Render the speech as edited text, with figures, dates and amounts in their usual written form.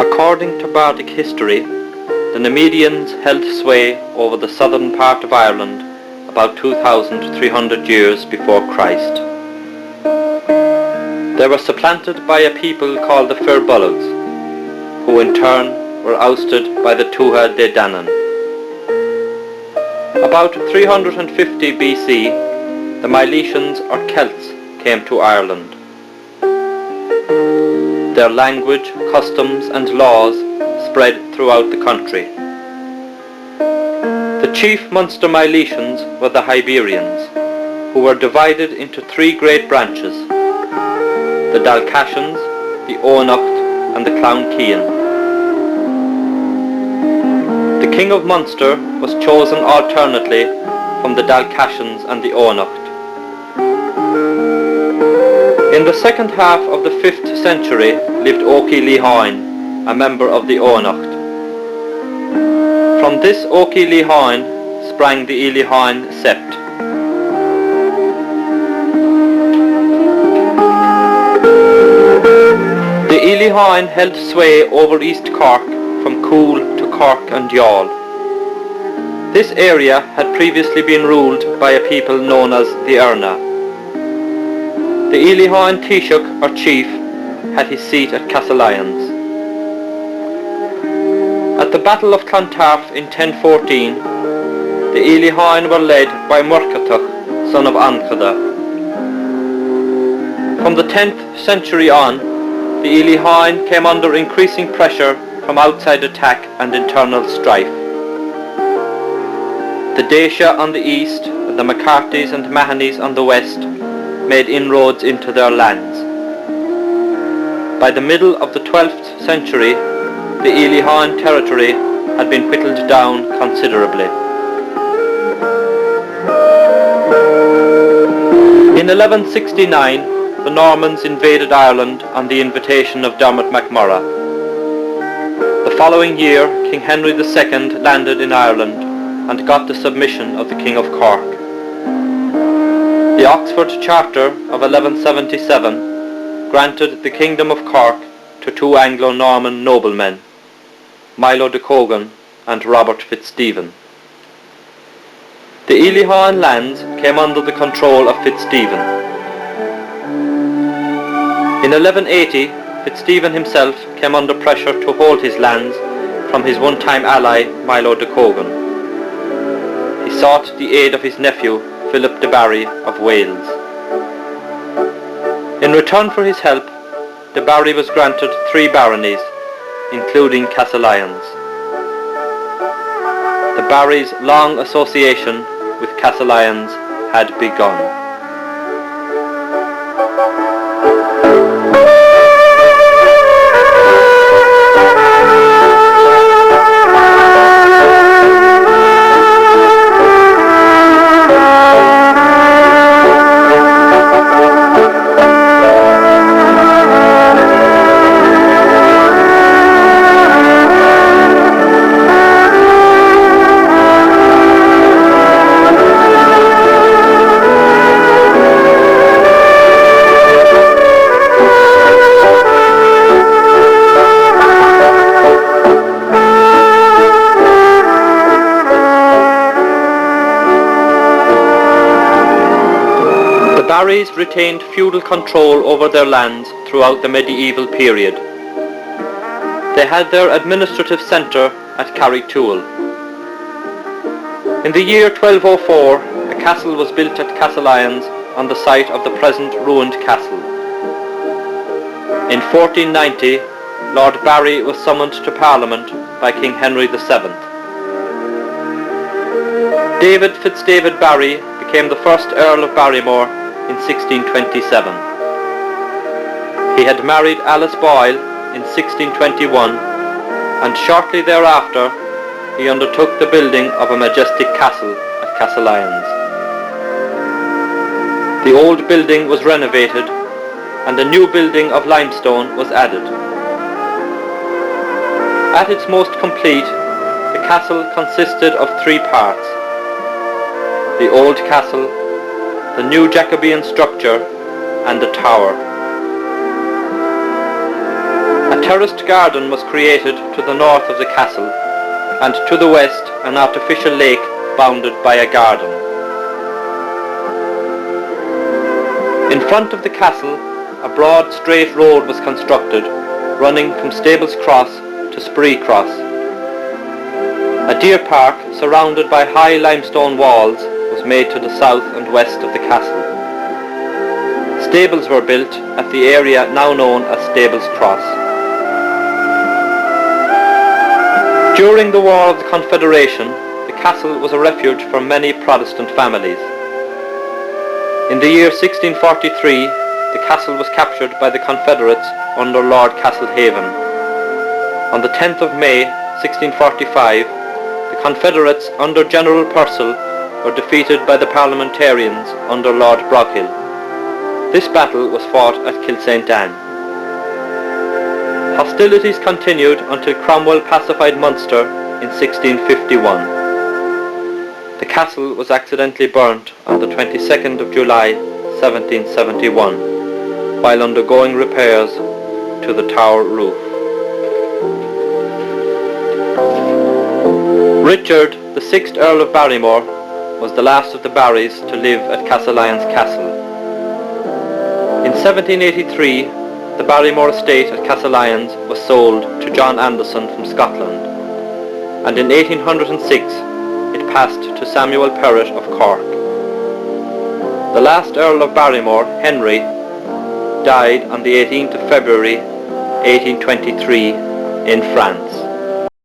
According to Bardic history, the Nemedians held sway over the southern part of Ireland about 2,300 years before Christ. They were supplanted by a people called the Firbolgs, who in turn were ousted by the Tuatha De Danann. About 350 BC, the Miletians or Celts came to Ireland. Their language, customs and laws spread throughout the country. The chief Munster Miletians were the Iberians, who were divided into three great branches: the Dalcassians, the Onocht and the Clown Cian. The King of Munster was chosen alternately from the Dalcassians and the Onocht. In the second half of the 5th century lived Oki Lihain, a member of the Onocht. From this Oki Lihain sprang the Ilihain sept. The Ilihain held sway over East Cork from Cool to Cork and Youghal. This area had previously been ruled by a people known as the Erna. The Ilihain Taoiseach or chief had his seat at Castlelyons. At the Battle of Clontarf in 1014, the Ilihain were led by Murchadach, son of Anchada. From the 10th century on, the Ilihain came under increasing pressure from outside attack and internal strife. The Dacia on the east, and the McCarthys and Mahanys on the west made inroads into their lands. By the middle of the 12th century, the Ilihain territory had been whittled down considerably. In 1169, the Normans invaded Ireland on the invitation of Dermot MacMurrough. The following year, King Henry II landed in Ireland and got the submission of the King of Cork. The Oxford Charter of 1177 granted the Kingdom of Cork to two Anglo-Norman noblemen, Milo de Cogan and Robert Fitzstephen. The Ilihain lands came under the control of Fitzstephen. In 1180, Fitzstephen himself came under pressure to hold his lands from his one-time ally Milo de Cogan. He sought the aid of his nephew Philip de Barry of Wales. In return for his help, de Barry was granted 3 baronies, including Castlelyons. The Barrys' long association with Castlelyons had begun. The Barrys retained feudal control over their lands throughout the medieval period. They had their administrative centre at Carrigtwohill. In the year 1204, a castle was built at Castlelyons on the site of the present ruined castle. In 1490, Lord Barry was summoned to Parliament by King Henry VII. David Fitzdavid Barry became the first Earl of Barrymore in 1627. He had married Alice Boyle in 1621, and shortly thereafter he undertook the building of a majestic castle at Castlelyons. The old building was renovated and a new building of limestone was added. At its most complete, the castle consisted of 3 parts: the old castle, the new Jacobean structure, and the tower. A terraced garden was created to the north of the castle, and to the west an artificial lake bounded by a garden. In front of the castle, a broad straight road was constructed, running from Stables Cross to Spree Cross. A deer park surrounded by high limestone walls was made to the south and west of the castle. Stables were built at the area now known as Stables Cross. During the War of the Confederation, the castle was a refuge for many Protestant families. In the year 1643, the castle was captured by the Confederates under Lord Castlehaven. On the 10th of May, 1645, the Confederates under General Purcell were defeated by the Parliamentarians under Lord Broghill. This battle was fought at Kill St. Anne. Hostilities continued until Cromwell pacified Munster in 1651. The castle was accidentally burnt on the 22nd of July 1771 while undergoing repairs to the tower roof. Richard, the 6th Earl of Barrymore, was the last of the Barrys to live at Castlelyons Castle. In 1783, the Barrymore estate at Castlelyons was sold to John Anderson from Scotland, and in 1806 it passed to Samuel Perrott of Cork. The last Earl of Barrymore, Henry, died on the 18th of February 1823 in France.